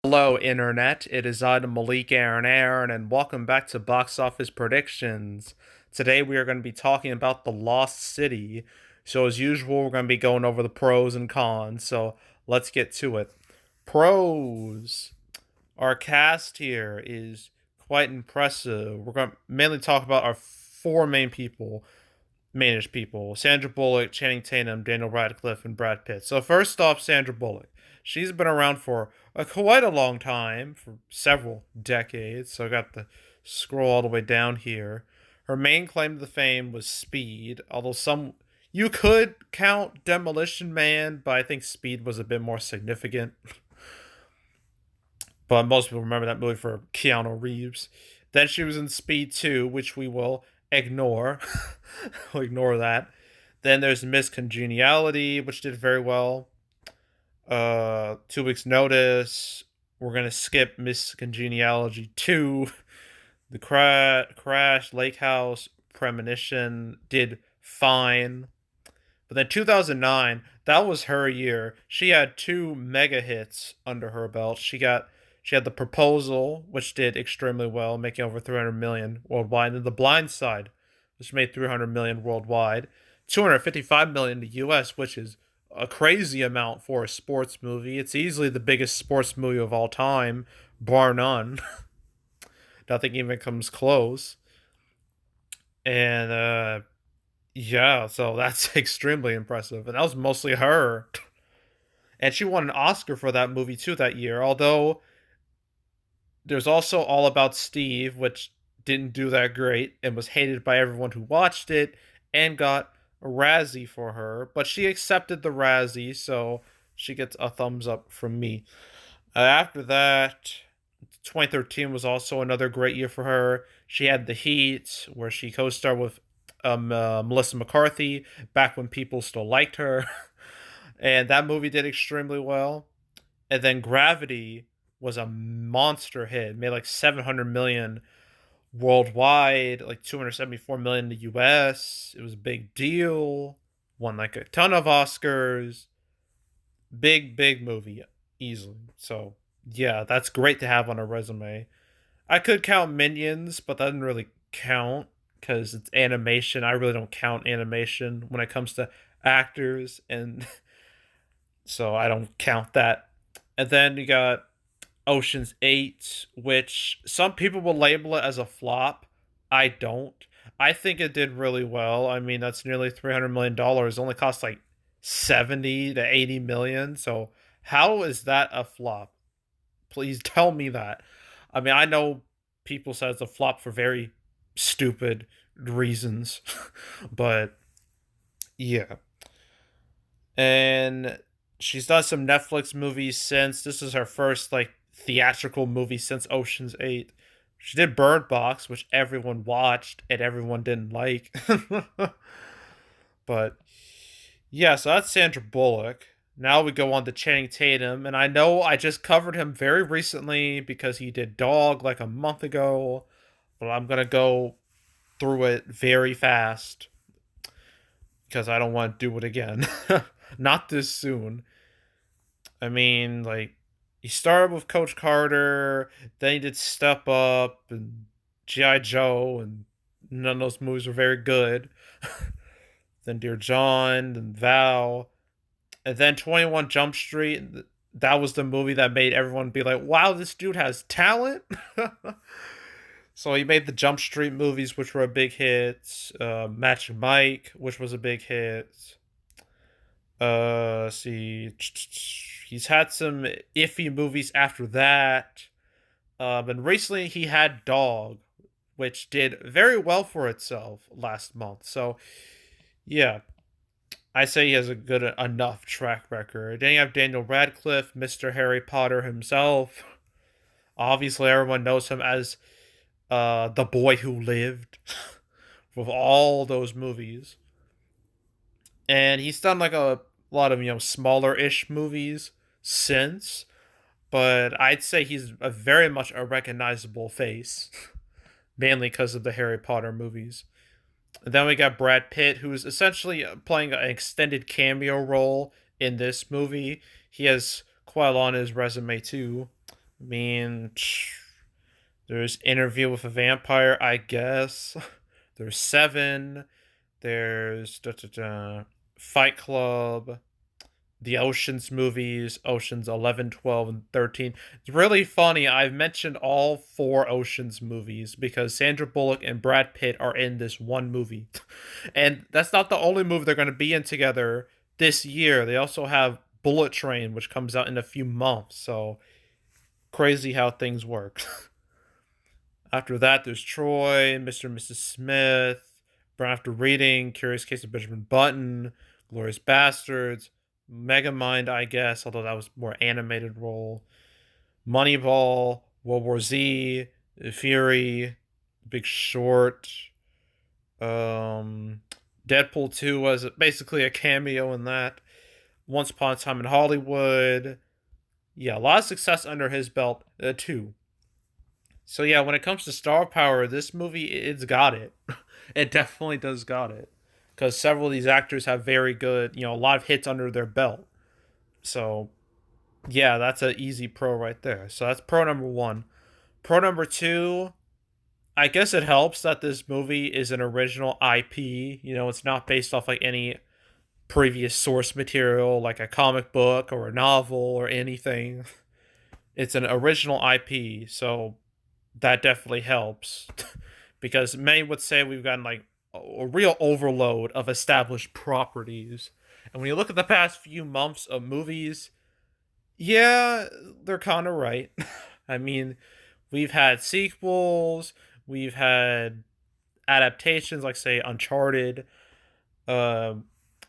Hello, Internet. It is I, Malik Aaron, and welcome back to Box Office Predictions. Today we are going to be talking about The Lost City. So, as usual, we're going to be going over the pros and cons. So, let's get to it. Pros. Our cast here is quite impressive. We're going to mainly talk about our four mainish people: Sandra Bullock, Channing Tatum, Daniel Radcliffe, and Brad Pitt. So, first off, Sandra Bullock. She's been around for quite a long time, for several decades. So I got to scroll all the way down here. Her main claim to the fame was Speed, although some you could count Demolition Man, but I think Speed was a bit more significant. But most people remember that movie for Keanu Reeves. Then she was in Speed 2, which we will ignore. We'll ignore that. Then there's Miss Congeniality, which did very well. 2 weeks notice. We're gonna skip Miss Congeniality 2. The Crash, Lake House, Premonition did fine. But then 2009, that was her year. She had two mega hits under her belt. She had The Proposal, which did extremely well, making over 300 million worldwide, and The Blind Side, which made 300 million worldwide, 255 million in the US, which is a crazy amount for a sports movie. It's easily the biggest sports movie of all time, bar none. Nothing even comes close. And yeah, so that's extremely impressive. And that was mostly her. And she won an Oscar for that movie too that year. Although there's also All About Steve, which didn't do that great and was hated by everyone who watched it and got a Razzie for her, but she accepted the Razzie, so she gets a thumbs up from me. After that, 2013 was also another great year for her. She had The Heat, where she co-starred with Melissa McCarthy, back when people still liked her, and that movie did extremely well. And then Gravity was a monster hit, made like 700 million worldwide, like 274 million in the US. It was a big deal. Won like a ton of Oscars. Big movie, easily. So yeah, that's great to have on a resume. I could count Minions, but that doesn't really count because it's animation. I really don't count animation when it comes to actors, and so I don't count that. And then you got Ocean's 8, which some people will label it as a flop. I don't. I think it did really well. I mean, that's nearly $300 million. It only cost like 70 to 80 million. So, how is that a flop? Please tell me that. I mean, I know people say it's a flop for very stupid reasons, but yeah. And she's done some Netflix movies since. This is her first like theatrical movie since Ocean's 8. She did Bird Box, which everyone watched and everyone didn't like. But yeah, so that's Sandra Bullock. Now we go on to Channing Tatum, and I know I just covered him very recently because he did Dog like a month ago, but I'm gonna go through it very fast because I don't want to do it again. Not this soon. I mean, like, he started with Coach Carter, then he did Step Up and G.I. Joe, and none of those movies were very good. Then Dear John, and Val, and then 21 Jump Street. That was the movie that made everyone be like, wow, this dude has talent. So he made the Jump Street movies, which were a big hit. Magic Mike, which was a big hit. See, he's had some iffy movies after that. And recently he had Dog, which did very well for itself last month. So, yeah, I say he has a good enough track record. Then you have Daniel Radcliffe, Mr. Harry Potter himself. Obviously, everyone knows him as the boy who lived with all those movies. And he's done like a lot of, smaller-ish movies since, but I'd say he's a very much a recognizable face, mainly because of the Harry Potter movies. And then we got Brad Pitt, who's essentially playing an extended cameo role in this movie. He has quite a lot on his resume too. I mean, there's Interview with a Vampire, I guess. There's Seven. There's Fight Club. The Oceans movies, Oceans 11, 12, and 13. It's really funny. I've mentioned all four Oceans movies because Sandra Bullock and Brad Pitt are in this one movie. And that's not the only movie they're going to be in together this year. They also have Bullet Train, which comes out in a few months. So crazy how things work. After that, there's Troy, Mr. and Mrs. Smith, Brown After Reading, Curious Case of Benjamin Button, Glorious Bastards, Megamind, I guess, although that was more animated role. Moneyball, World War Z, Fury, Big Short. Deadpool 2 was basically a cameo in that. Once Upon a Time in Hollywood. Yeah, a lot of success under his belt, too. So yeah, when it comes to star power, this movie, it's got it. It definitely does got it. Because several of these actors have very good, a lot of hits under their belt. So yeah, that's an easy pro right there. So that's pro number one. Pro number two, I guess it helps that this movie is an original IP. It's not based off like any previous source material, like a comic book or a novel or anything. It's an original IP, so that definitely helps. Because many would say we've gotten like a real overload of established properties. And when you look at the past few months of movies, yeah, they're kind of right. I mean, we've had sequels, we've had adaptations like say Uncharted, uh,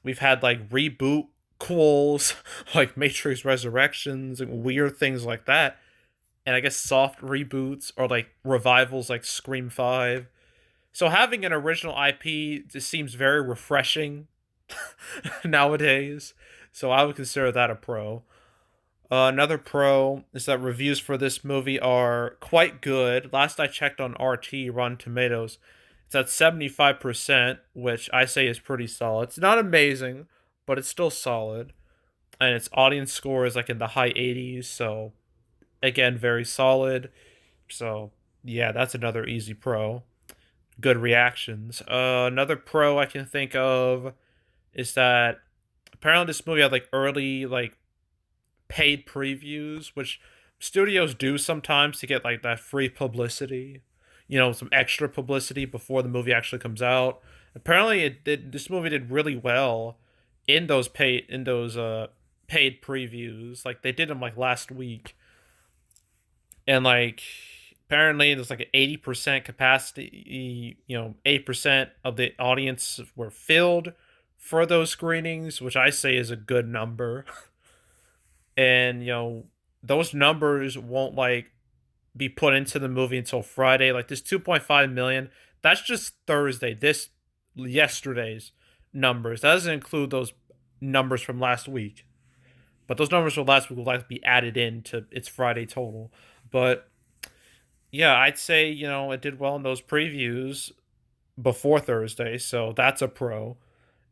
we've had like reboot quels like Matrix Resurrections and weird things like that. And I guess soft reboots or like revivals like Scream 5. So having an original IP just seems very refreshing nowadays. So I would consider that a pro. Another pro is that reviews for this movie are quite good. Last I checked on RT, Rotten Tomatoes, it's at 75%, which I say is pretty solid. It's not amazing, but it's still solid. And its audience score is like in the high 80s, so again, very solid. So yeah, that's another easy pro. Good reactions. Another pro I can think of is that apparently this movie had like early like paid previews, which studios do sometimes to get like that free publicity, some extra publicity before the movie actually comes out. Apparently, it did. This movie did really well in those paid previews. Like they did them like last week, and like apparently there's like an 80% capacity. 8% of the audience were filled for those screenings, which I say is a good number. And those numbers won't like be put into the movie until Friday. Like this 2.5 million, that's just Thursday. This yesterday's numbers. That doesn't include those numbers from last week. But those numbers from last week will likely be added into its Friday total. But yeah, I'd say, it did well in those previews before Thursday, so that's a pro.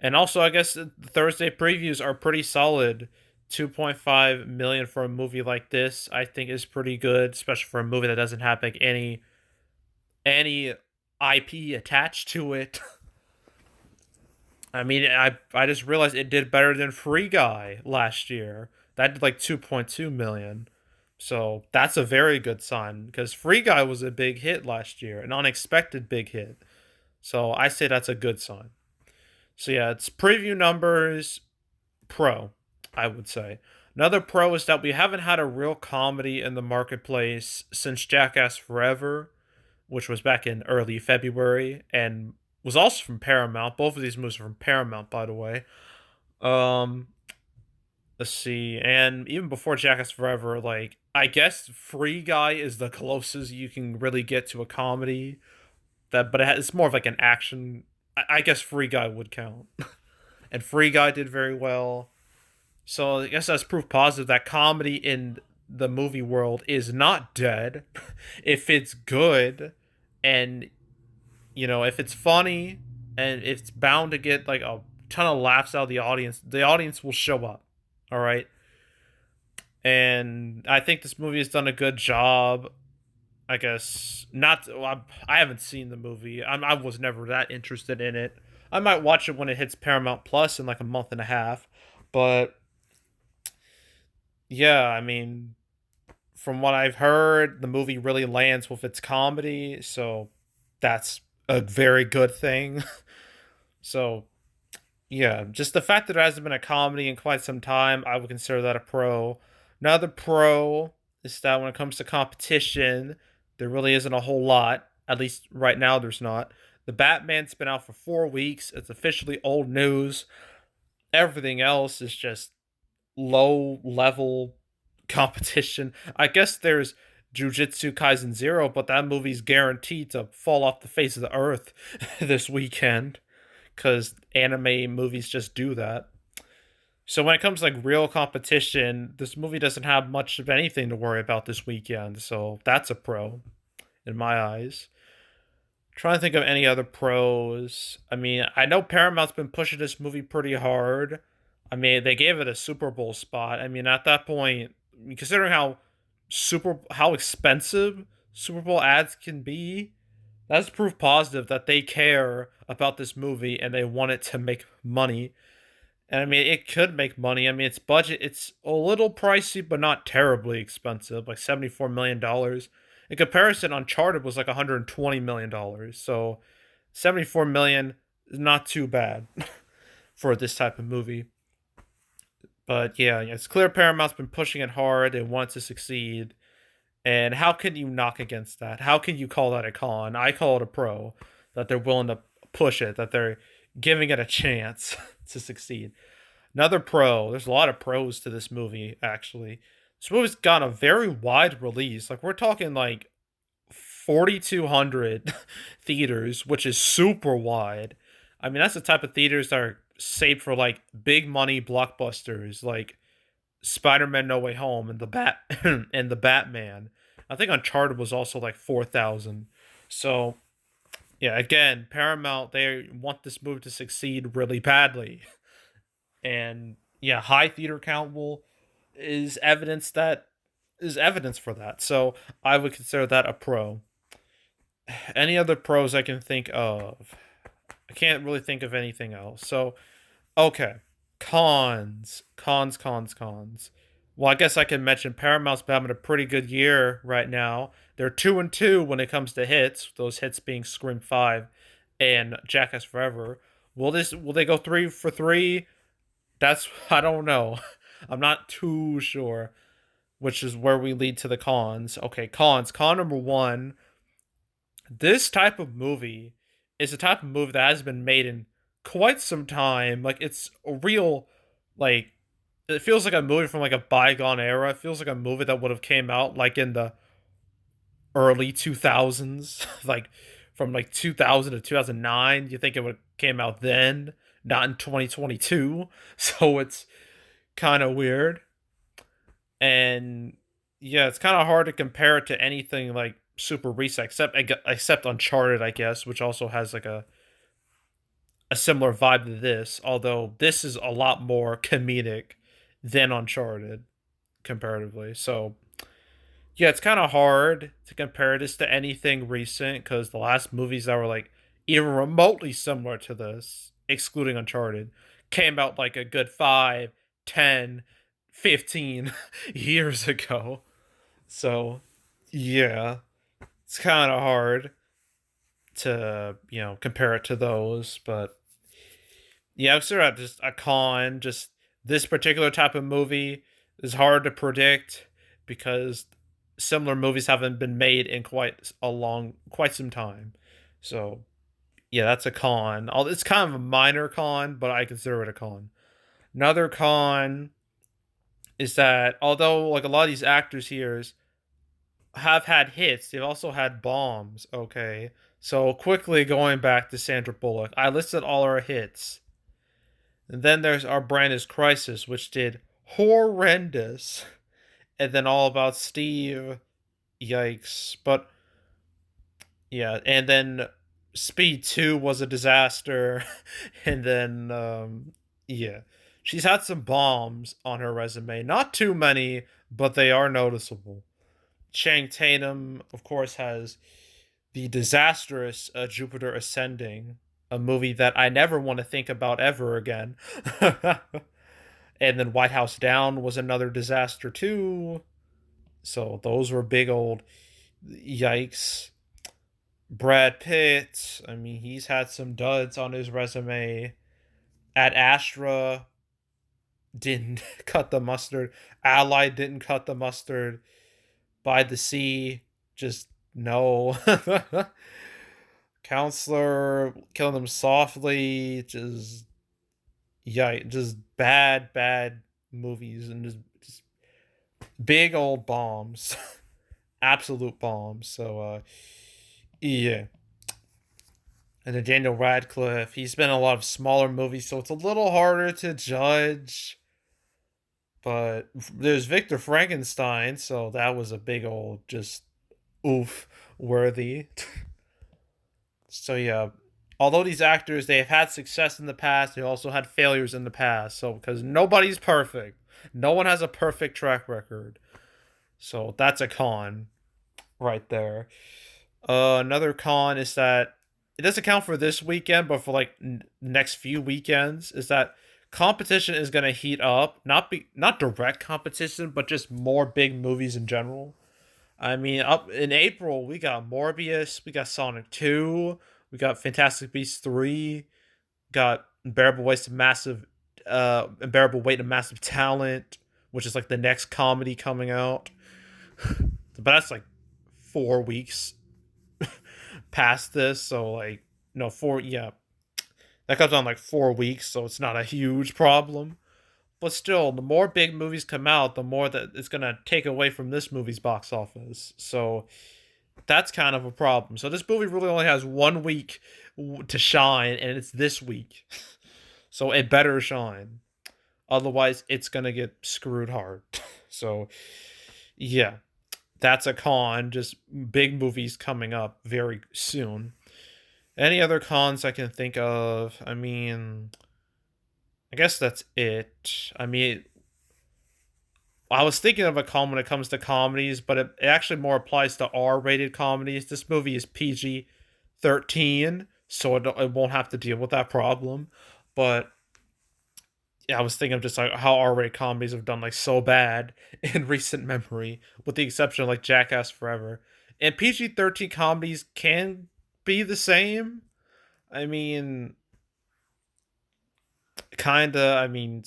And also, I guess the Thursday previews are pretty solid. 2.5 million for a movie like this, I think, is pretty good, especially for a movie that doesn't have like any IP attached to it. I mean, I just realized it did better than Free Guy last year. That did like 2.2 million. So that's a very good sign because Free Guy was a big hit last year, an unexpected big hit. So I say that's a good sign. So yeah, it's preview numbers, pro, I would say. Another pro is that we haven't had a real comedy in the marketplace since Jackass Forever, which was back in early February and was also from Paramount. Both of these movies are from Paramount, by the way. Um, let's see, and even before Jackass Forever, like I guess Free Guy is the closest you can really get to a comedy. But it's more of like an action. I guess Free Guy would count, and Free Guy did very well. So I guess that's proof positive that comedy in the movie world is not dead. If it's good, and if it's funny, and it's bound to get like a ton of laughs out of the audience will show up. All right. and I think this movie has done a good job. I guess not. Well, I haven't seen the movie. I was never that interested in it. I might watch it when it hits Paramount Plus in like a month and a half. But yeah, I mean, from what I've heard, the movie really lands with its comedy, so that's a very good thing. So yeah, just the fact that it hasn't been a comedy in quite some time, I would consider that a pro. Another pro is that when it comes to competition, there really isn't a whole lot. At least right now, there's not. The Batman's been out for 4 weeks. It's officially old news. Everything else is just low level competition. I guess there's Jujutsu Kaisen Zero, but that movie's guaranteed to fall off the face of the earth this weekend because anime movies just do that. So when it comes to like real competition, this movie doesn't have much of anything to worry about this weekend. So that's a pro in my eyes. Trying to think of any other pros. I mean, I know Paramount's been pushing this movie pretty hard. I mean, they gave it a Super Bowl spot. I mean, at that point, considering how expensive Super Bowl ads can be, that's proof positive that they care about this movie and they want it to make money. And I mean, it could make money. I mean, its budget, it's a little pricey, but not terribly expensive, like $74 million. In comparison, Uncharted was like $120 million. So 74 million is not too bad for this type of movie. But yeah, it's clear Paramount's been pushing it hard. They want to succeed. And how can you knock against that? How can you call that a con? I call it a pro that they're willing to push it, that they're giving it a chance to succeed. Another pro, there's a lot of pros to this movie, actually. This movie's got a very wide release. Like, we're talking like 4,200 theaters, which is super wide. I mean, that's the type of theaters that are saved for like big money blockbusters like Spider-Man No Way Home and and the Batman. I think Uncharted was also like 4,000. So, yeah, again, Paramount, they want this movie to succeed really badly. And yeah, high theater count will is evidence that is evidence for that. So, I would consider that a pro. Any other pros I can think of? I can't really think of anything else. So, okay. Cons. Cons, cons, cons. Well, I guess I can mention Paramount's been having a pretty good year right now. They're 2-2 when it comes to hits, those hits being Scream 5 and Jackass Forever. Will they go 3 for 3? That's I don't know. I'm not too sure, which is where we lead to the cons. Okay, cons. Con number 1, this type of movie is a type of movie that has been made in quite some time. Like it's a real, like it feels like a movie from like a bygone era. It feels like a movie that would have came out like in the early 2000s, like from like 2000 to 2009. You think it would have came out then, not in 2022. So it's kind of weird. And yeah, it's kind of hard to compare it to anything like super recent, except Uncharted, I guess, which also has like a similar vibe to this. Although this is a lot more comedic than Uncharted comparatively. So yeah, it's kind of hard to compare this to anything recent because the last movies that were like even remotely similar to this, excluding Uncharted, came out like a good 5, 10, 15 years ago. So yeah, it's kind of hard to compare it to those, but yeah, I'm sure just a con. Just this particular type of movie is hard to predict because similar movies haven't been made in quite some time. So yeah, that's a con. It's kind of a minor con, but I consider it a con. Another con is that although like a lot of these actors here have had hits, they've also had bombs. Okay, so quickly going back to Sandra Bullock, I listed all her hits. And then there's Our Brand is Crisis, which did horrendous. And then All About Steve. Yikes. But yeah, and then Speed 2 was a disaster. And then yeah. She's had some bombs on her resume. Not too many, but they are noticeable. Channing Tatum, of course, has the disastrous Jupiter Ascending, a movie that I never want to think about ever again. And then White House Down was another disaster too. So those were big old yikes. Brad Pitt, I mean, he's had some duds on his resume. At Astra, didn't cut the mustard. Allied didn't cut the mustard. By the Sea, just no. Counselor, Killing Them Softly, just yeah, just bad movies and just big old bombs. Absolute bombs. So yeah. And then Daniel Radcliffe, he's been in a lot of smaller movies, so it's a little harder to judge. But there's Victor Frankenstein, so that was a big old just oof worthy. So yeah, although these actors they have had success in the past, they also had failures in the past. So because nobody's perfect, no one has a perfect track record. So that's a con right there. Another con is that it doesn't count for this weekend, but for like next few weekends, is that competition is gonna heat up. Not direct competition, but just more big movies in general. I mean, up in April we got Morbius, we got Sonic 2, we got Fantastic Beasts 3, got Unbearable Weight of Massive Talent, which is like the next comedy coming out. But that's like 4 weeks past this, so like no four yeah. That comes on like 4 weeks, so it's not a huge problem. But still, the more big movies come out, the more that it's gonna take away from this movie's box office. So that's kind of a problem. So this movie really only has 1 week to shine, and it's this week. So it better shine. Otherwise, it's gonna get screwed hard. So yeah, that's a con. Just big movies coming up very soon. Any other cons I can think of? I mean, I guess that's it. I mean, I was thinking of a con when it comes to comedies, but it actually more applies to R-rated comedies. This movie is PG-13, so it won't have to deal with that problem. But yeah, I was thinking of just like how R-rated comedies have done like so bad in recent memory, with the exception of like Jackass Forever. And PG-13 comedies can be the same. I mean, kinda. I mean,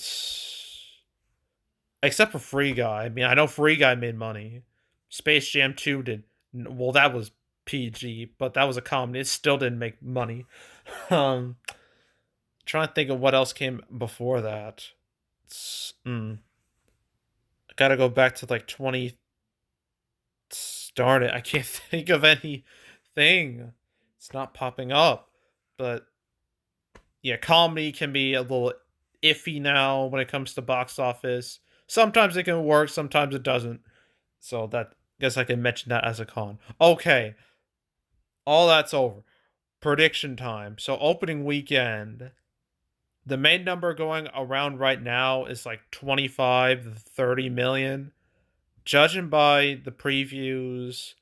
except for Free Guy. I mean, I know Free Guy made money. Space Jam 2 did. Well, that was PG, but that was a comedy. It still didn't make money. Um, trying to think of what else came before that. I gotta go back to like 20 started. I can't think of anything. It's not popping up. But yeah, comedy can be a little iffy now when it comes to box office. Sometimes it can work, sometimes it doesn't. So that guess I can mention that as a con. Okay, all that's over. Prediction time. So opening weekend, the main number going around right now is like 25 to 30 million. Judging by the previews,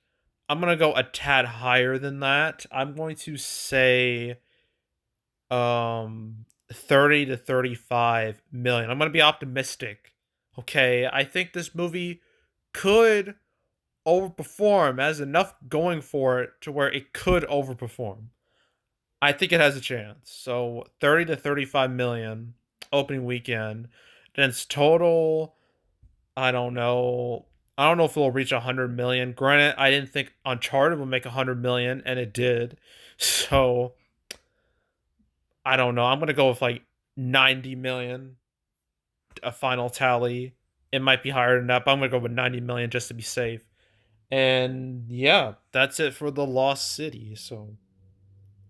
I'm going to go a tad higher than that. I'm going to say 30 to 35 million. I'm going to be optimistic. Okay, I think this movie could overperform, has enough going for it to where it could overperform. I think it has a chance. So 30 to 35 million opening weekend. Then it's total, I don't know. I don't know if it'll reach 100 million. Granted, I didn't think Uncharted would make 100 million, and it did. So I don't know. I'm gonna go with like 90 million, a final tally. It might be higher than that, but I'm gonna go with 90 million just to be safe. And yeah, that's it for the Lost City. So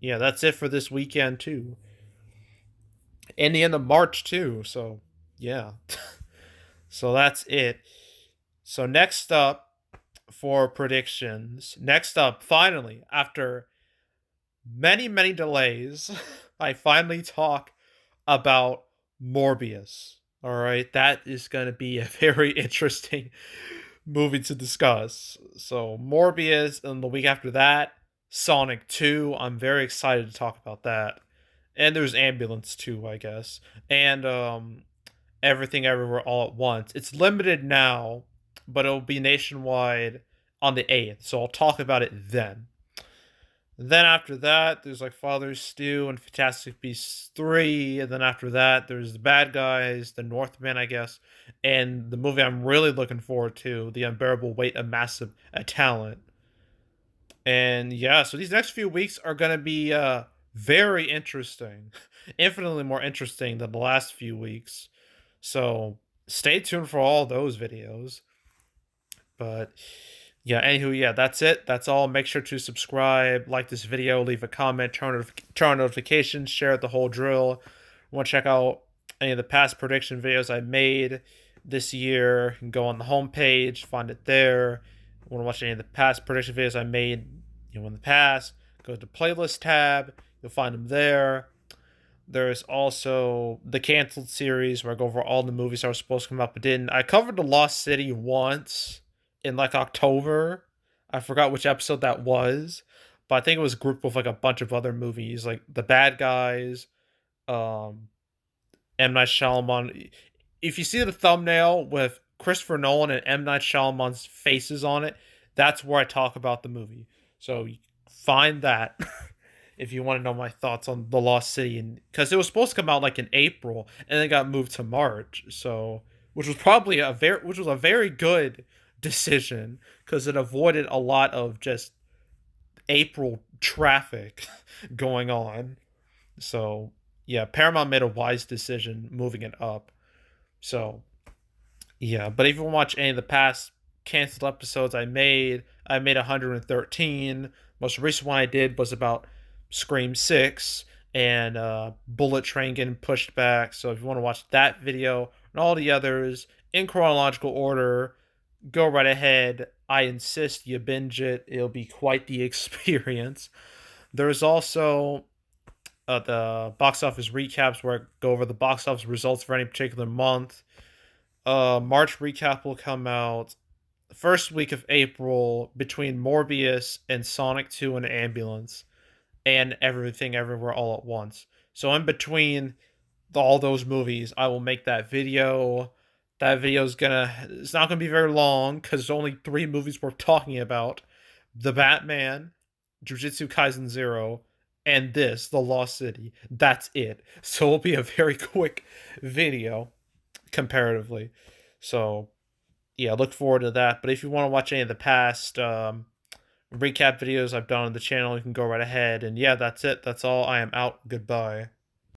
yeah, that's it for this weekend too. And the end of March too. So yeah. So that's it. So next up for predictions. Next up, finally, after many delays, I finally talk about Morbius. All right, that is going to be a very interesting movie to discuss. So, Morbius, and the week after that, Sonic 2. I'm very excited to talk about that. And there's Ambulance 2, I guess. And Everything Everywhere All at Once. It's limited now, but it'll be nationwide on the 8th. So I'll talk about it then. Then after that, there's like Father Stew and Fantastic Beasts 3. And then after that, there's The Bad Guys, The Northman, I guess. And the movie I'm really looking forward to, The Unbearable Weight of Massive Talent. And yeah, so these next few weeks are going to be very interesting. Infinitely more interesting than the last few weeks. So stay tuned for all those videos. But yeah, anywho, yeah, that's it. That's all. Make sure to subscribe, like this video, leave a comment, turn on notifications, share the whole drill. Want to check out any of the past prediction videos I made this year? You can go on the homepage, find it there. Want to watch any of the past prediction videos I made, in the past? Go to the playlist tab. You'll find them there. There's also the canceled series where I go over all the movies that were supposed to come out but didn't. I covered The Lost City once in like October. I forgot which episode that was, but I think it was grouped with like a bunch of other movies, like The Bad Guys, um, M Night Shyamalan. If you see the thumbnail with Christopher Nolan and M Night Shyamalan's faces on it, that's where I talk about the movie. So find that if you want to know my thoughts on The Lost City, and because it was supposed to come out like in April and then got moved to March, so which was probably a very good decision because it avoided a lot of just April traffic going on. So yeah, Paramount made a wise decision moving it up. So yeah, but if you want to watch any of the past canceled episodes I made 113. Most recent one I did was about Scream 6 and Bullet Train getting pushed back. So if you want to watch that video and all the others in chronological order, go right ahead. I insist you binge it. It'll be quite the experience. There's also the box office recaps where I go over the box office results for any particular month. March recap will come out the first week of April between Morbius and Sonic 2 and Ambulance and Everything Everywhere All at Once. So in between all those movies, I will make that video. That video is it's not gonna be very long because there's only 3 movies we're talking about: The Batman, Jujutsu Kaisen 0, and The Lost City. That's it. So it'll be a very quick video comparatively. So yeah, look forward to that. But if you want to watch any of the past recap videos I've done on the channel, you can go right ahead. And yeah, that's it. That's all. I am out. Goodbye.